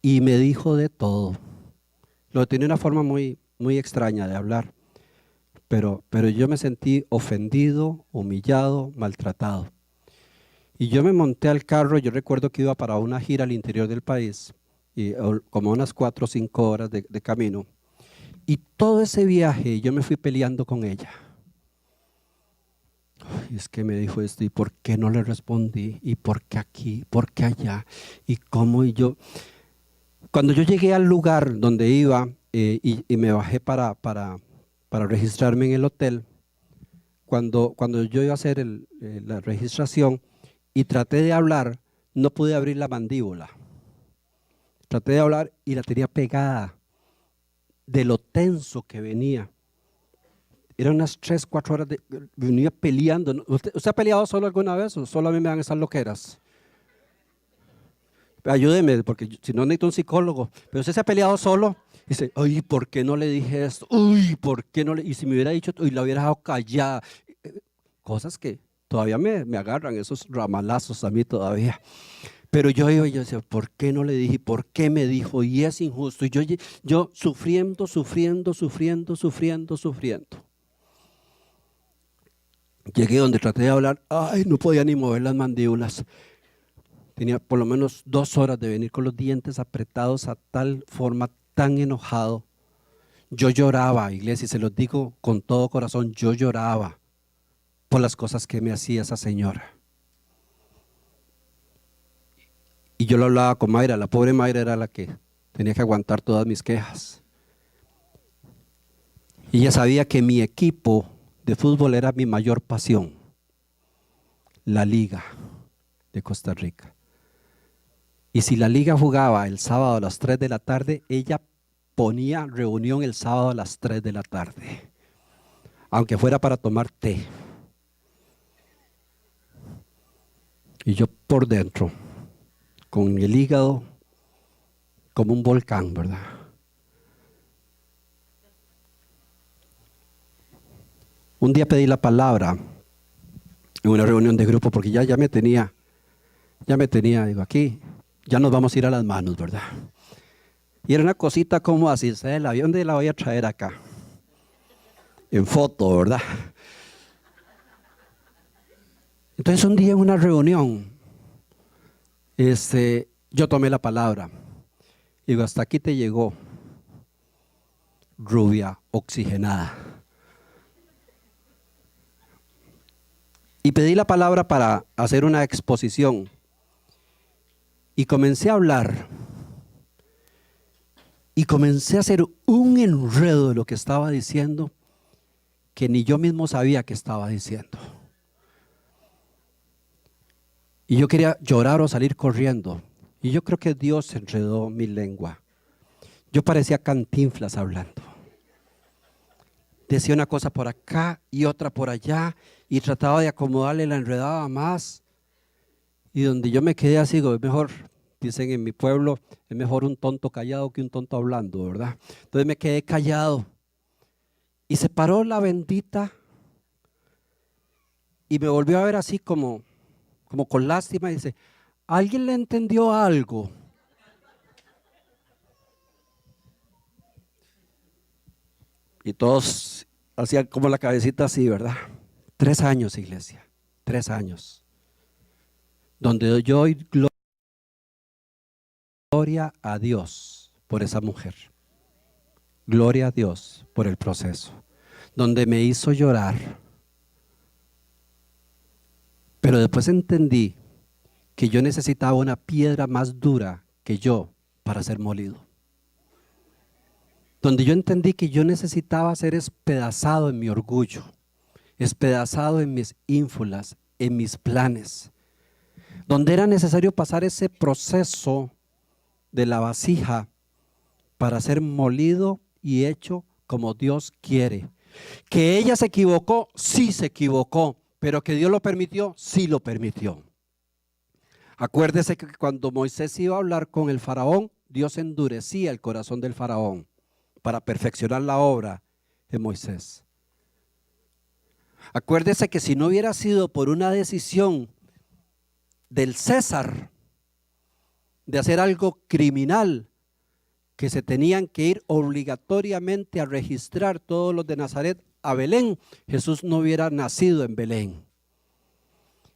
[SPEAKER 1] y me dijo de todo. Lo tenía una forma muy extraña de hablar. Pero yo me sentí ofendido, humillado, maltratado. Y yo me monté al carro, yo recuerdo que iba para una gira al interior del país, y como unas 4 o 5 horas de camino. Y todo ese viaje yo me fui peleando con ella. Ay, es que me dijo esto, ¿y por qué no le respondí? ¿Y por qué aquí? ¿Por qué allá? ¿Y cómo? Y yo, cuando yo llegué al lugar donde iba y me bajé para registrarme en el hotel, cuando yo iba a hacer la registración y traté de hablar, no pude abrir la mandíbula. Traté de hablar y la tenía pegada de lo tenso que venía. Eran unas 3, 4 horas venía peleando. ¿Usted ha peleado solo alguna vez o solo a mí me dan esas loqueras? Ayúdeme, porque si no necesito un psicólogo. Pero usted se ha peleado solo y dice, ay, ¿por qué no le dije esto? Uy, ¿por qué no le? Y si me hubiera dicho, uy, la hubiera dejado callada. Cosas que todavía me agarran, esos ramalazos a mí todavía. Pero yo decía, ¿por qué no le dije? ¿Por qué me dijo? Y es injusto. Y yo sufriendo. Llegué donde traté de hablar, ay, no podía ni mover las mandíbulas. Tenía por lo menos 2 horas de venir con los dientes apretados a tal forma, tan enojado. Yo lloraba, iglesia, y se los digo con todo corazón, yo lloraba por las cosas que me hacía esa señora. Y yo lo hablaba con Mayra, la pobre Mayra era la que tenía que aguantar todas mis quejas. Y ella sabía que mi equipo de fútbol era mi mayor pasión, la liga. de Costa Rica. Y si la liga jugaba el sábado a las 3 de la tarde, ella ponía reunión el sábado a las 3 de la tarde, aunque fuera para tomar té. Y yo por dentro, con el hígado como un volcán, ¿verdad? Un día pedí la palabra en una reunión de grupo porque ya me tenía, digo, aquí ya nos vamos a ir a las manos, ¿verdad? Y era una cosita como así, ¿sabes? ¿Dónde la voy a traer acá? En foto, ¿verdad? Entonces un día en una reunión, yo tomé la palabra. Digo, hasta aquí te llegó, rubia oxigenada. Y pedí la palabra para hacer una exposición. Y comencé a hablar. Y comencé a hacer un enredo de lo que estaba diciendo que ni yo mismo sabía que estaba diciendo. Y yo quería llorar o salir corriendo. Y yo creo que Dios enredó mi lengua. Yo parecía Cantinflas hablando. Decía una cosa por acá y otra por allá y trataba de acomodarle, la enredaba más. Y donde yo me quedé así, digo, es mejor, dicen en mi pueblo, es mejor un tonto callado que un tonto hablando, ¿verdad? Entonces me quedé callado. Y se paró la bendita y me volvió a ver así como con lástima y dice, ¿alguien le entendió algo? Y todos hacían como la cabecita así, ¿verdad? 3 años, iglesia, 3 años. Donde yo doy gloria a Dios por esa mujer. Gloria a Dios por el proceso. Donde me hizo llorar. Pero después entendí que yo necesitaba una piedra más dura que yo para ser molido. Donde yo entendí que yo necesitaba ser despedazado en mi orgullo, despedazado en mis ínfulas, en mis planes. Donde era necesario pasar ese proceso de la vasija para ser molido y hecho como Dios quiere. Que ella se equivocó, sí se equivocó, pero que Dios lo permitió, sí lo permitió. Acuérdese que cuando Moisés iba a hablar con el faraón, Dios endurecía el corazón del faraón para perfeccionar la obra de Moisés. Acuérdese que si no hubiera sido por una decisión del César de hacer algo criminal, que se tenían que ir obligatoriamente a registrar todos los de Nazaret a Belén, Jesús no hubiera nacido en Belén.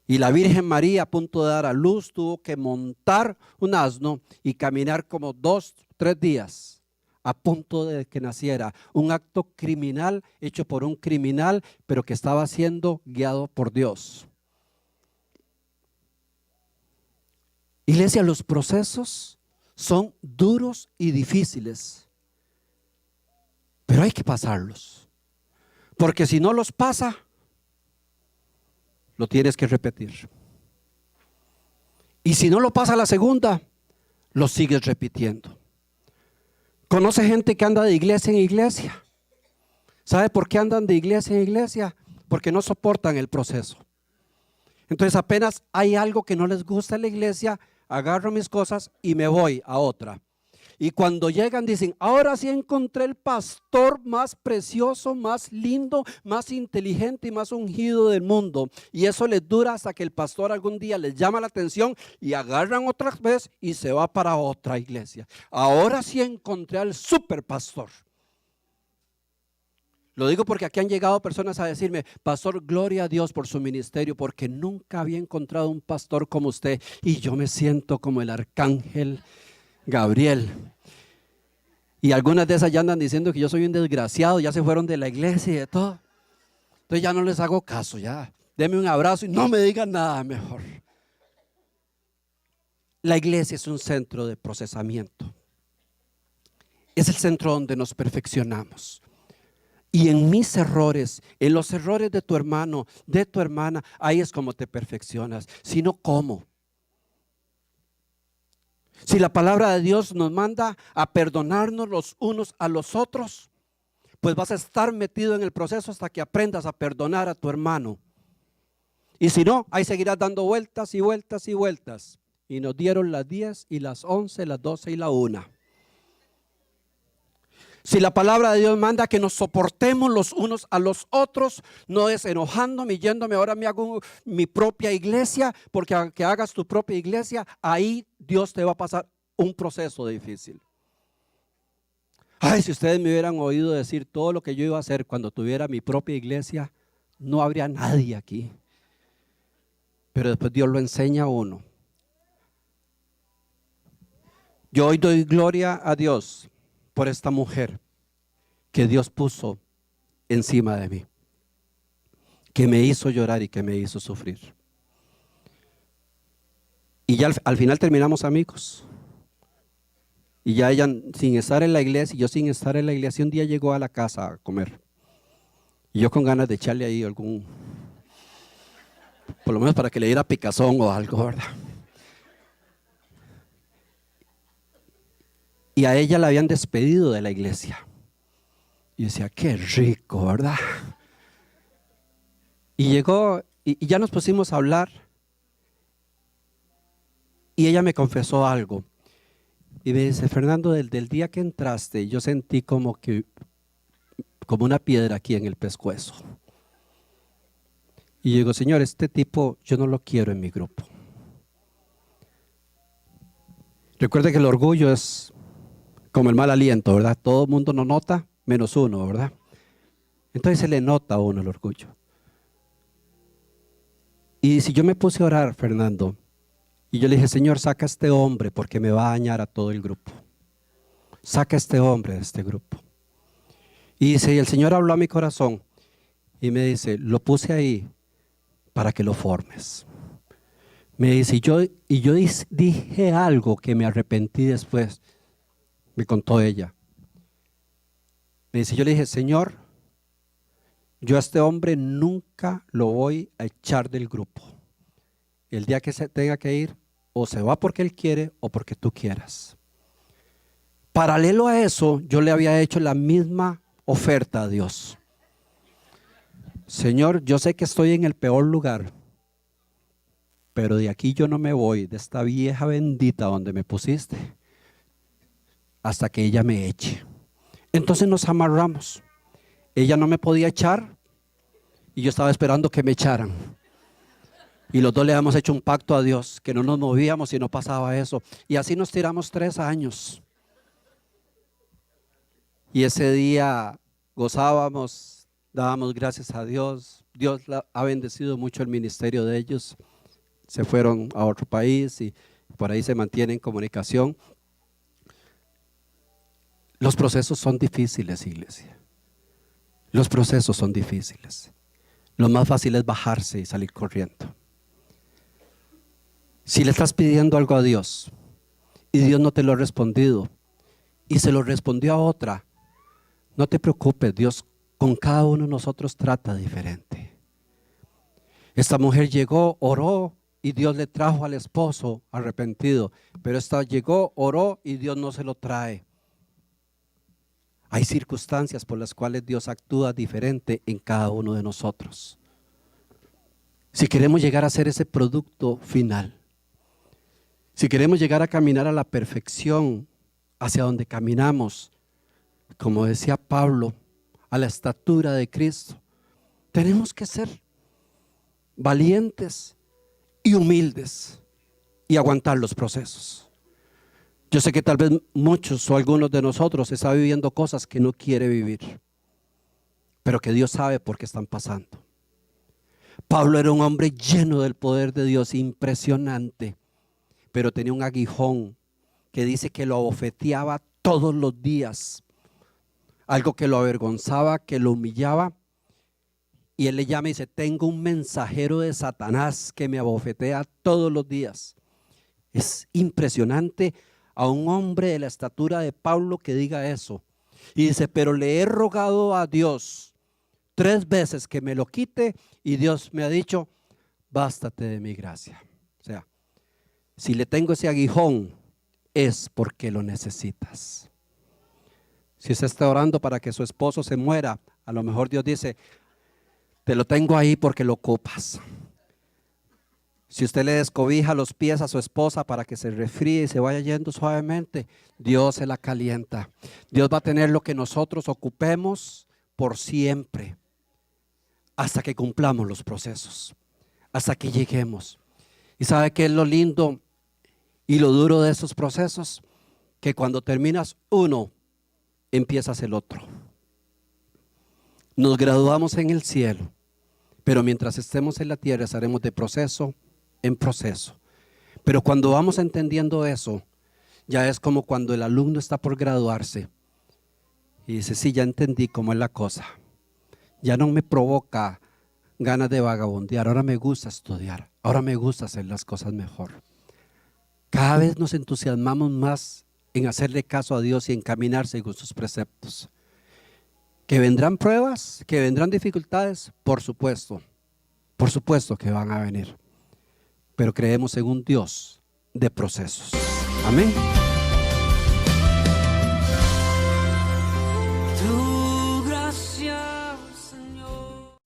[SPEAKER 1] Y la Virgen María, a punto de dar a luz, tuvo que montar un asno y caminar como 2, 3 días a punto de que naciera. Un acto criminal hecho por un criminal, pero que estaba siendo guiado por Dios. Iglesia, los procesos son duros y difíciles, pero hay que pasarlos. Porque si no los pasa, lo tienes que repetir. Y si no lo pasa la segunda, lo sigues repitiendo. ¿Conoce gente que anda de iglesia en iglesia? ¿Sabe por qué andan de iglesia en iglesia? Porque no soportan el proceso. Entonces apenas hay algo que no les gusta en la iglesia, agarro mis cosas y me voy a otra. Y cuando llegan dicen, ahora sí encontré el pastor más precioso, más lindo, más inteligente y más ungido del mundo. Y eso les dura hasta que el pastor algún día les llama la atención y agarran otra vez y se va para otra iglesia. Ahora sí encontré al super pastor. Lo digo porque aquí han llegado personas a decirme, pastor, gloria a Dios por su ministerio, porque nunca había encontrado un pastor como usted. Y yo me siento como el arcángel Gabriel. Y algunas de esas ya andan diciendo que yo soy un desgraciado, ya se fueron de la iglesia y de todo. Entonces ya no les hago caso, ya. Deme un abrazo y no me digan nada mejor. La iglesia es un centro de procesamiento. Es el centro donde nos perfeccionamos. Y en mis errores, en los errores de tu hermano, de tu hermana, ahí es como te perfeccionas. Si no, ¿cómo? Si la palabra de Dios nos manda a perdonarnos los unos a los otros, pues vas a estar metido en el proceso hasta que aprendas a perdonar a tu hermano. Y si no, ahí seguirás dando vueltas y vueltas y vueltas. Y nos dieron las 10 y las 11, las 12 y la 1. Si la palabra de Dios manda que nos soportemos los unos a los otros, no es enojándome, yéndome, ahora me hago mi propia iglesia, porque aunque hagas tu propia iglesia, ahí Dios te va a pasar un proceso difícil. Ay, si ustedes me hubieran oído decir todo lo que yo iba a hacer cuando tuviera mi propia iglesia, no habría nadie aquí. Pero después Dios lo enseña a uno. Yo hoy doy gloria a Dios por esta mujer que Dios puso encima de mí, que me hizo llorar y que me hizo sufrir. Y ya al final terminamos amigos. Y ya ella sin estar en la iglesia y yo sin estar en la iglesia, un día llegó a la casa a comer. Y yo con ganas de echarle ahí algún, por lo menos para que le diera picazón o algo, ¿verdad? Y a ella la habían despedido de la iglesia. Y decía, qué rico, ¿verdad? Y llegó y ya nos pusimos a hablar. Y ella me confesó algo. Y me dice, Fernando, del día que entraste, yo sentí como una piedra aquí en el pescuezo. Y yo digo, Señor, este tipo yo no lo quiero en mi grupo. Recuerde que el orgullo es como el mal aliento, ¿verdad? Todo el mundo lo nota, menos uno, ¿verdad? Entonces se le nota a uno el orgullo. Y si yo me puse a orar, Fernando, y yo le dije, Señor, saca a este hombre porque me va a dañar a todo el grupo. Saca a este hombre de este grupo. Y dice, y el Señor habló a mi corazón y me dice, lo puse ahí para que lo formes. Me dice, y yo dije algo que me arrepentí después. Me contó ella. Me dice, yo le dije, Señor, yo a este hombre nunca lo voy a echar del grupo. El día que se tenga que ir, o se va porque él quiere o porque tú quieras. Paralelo a eso, yo le había hecho la misma oferta a Dios. Señor, yo sé que estoy en el peor lugar, pero de aquí yo no me voy, de esta vieja bendita donde me pusiste, hasta que ella me eche. Entonces nos amarramos. Ella no me podía echar y yo estaba esperando que me echaran. Y los dos le habíamos hecho un pacto a Dios, que no nos movíamos y no pasaba eso. Y así nos tiramos 3 años. Y ese día gozábamos, dábamos gracias a Dios. Dios ha bendecido mucho el ministerio de ellos. Se fueron a otro país y por ahí se mantienen en comunicación. Los procesos son difíciles, iglesia. Los procesos son difíciles. Lo más fácil es bajarse y salir corriendo. Si le estás pidiendo algo a Dios y Dios no te lo ha respondido y se lo respondió a otra, no te preocupes, Dios con cada uno de nosotros trata diferente. Esta mujer llegó, oró y Dios le trajo al esposo arrepentido, pero esta llegó, oró y Dios no se lo trae. Hay circunstancias por las cuales Dios actúa diferente en cada uno de nosotros. Si queremos llegar a ser ese producto final, si queremos llegar a caminar a la perfección hacia donde caminamos, como decía Pablo, a la estatura de Cristo, tenemos que ser valientes y humildes y aguantar los procesos. Yo sé que tal vez muchos o algunos de nosotros están viviendo cosas que no quiere vivir, pero que Dios sabe por qué están pasando. Pablo era un hombre lleno del poder de Dios, impresionante, pero tenía un aguijón que dice que lo abofeteaba todos los días, algo que lo avergonzaba, que lo humillaba. Y él le llama y dice, tengo un mensajero de Satanás que me abofetea todos los días. Es impresionante a un hombre de la estatura de Pablo que diga eso. Y dice, pero le he rogado a Dios 3 veces que me lo quite y Dios me ha dicho, bástate de mi gracia. O sea, si le tengo ese aguijón es porque lo necesitas. Si usted está orando para que su esposo se muera, a lo mejor Dios dice, te lo tengo ahí porque lo ocupas. Si usted le descobija los pies a su esposa para que se resfríe y se vaya yendo suavemente, Dios se la calienta. Dios va a tener lo que nosotros ocupemos por siempre, hasta que cumplamos los procesos, hasta que lleguemos. ¿Y sabe qué es lo lindo y lo duro de esos procesos? Que cuando terminas uno, empiezas el otro. Nos graduamos en el cielo, pero mientras estemos en la tierra estaremos de proceso en proceso. Pero cuando vamos entendiendo eso, ya es como cuando el alumno está por graduarse y dice, sí, ya entendí cómo es la cosa. Ya no me provoca ganas de vagabundear, ahora me gusta estudiar, ahora me gusta hacer las cosas mejor. Cada vez nos entusiasmamos más en hacerle caso a Dios y en caminar según sus preceptos. ¿Que vendrán pruebas? ¿Que vendrán dificultades? Por supuesto que van a venir. Pero creemos en un Dios de procesos. Amén.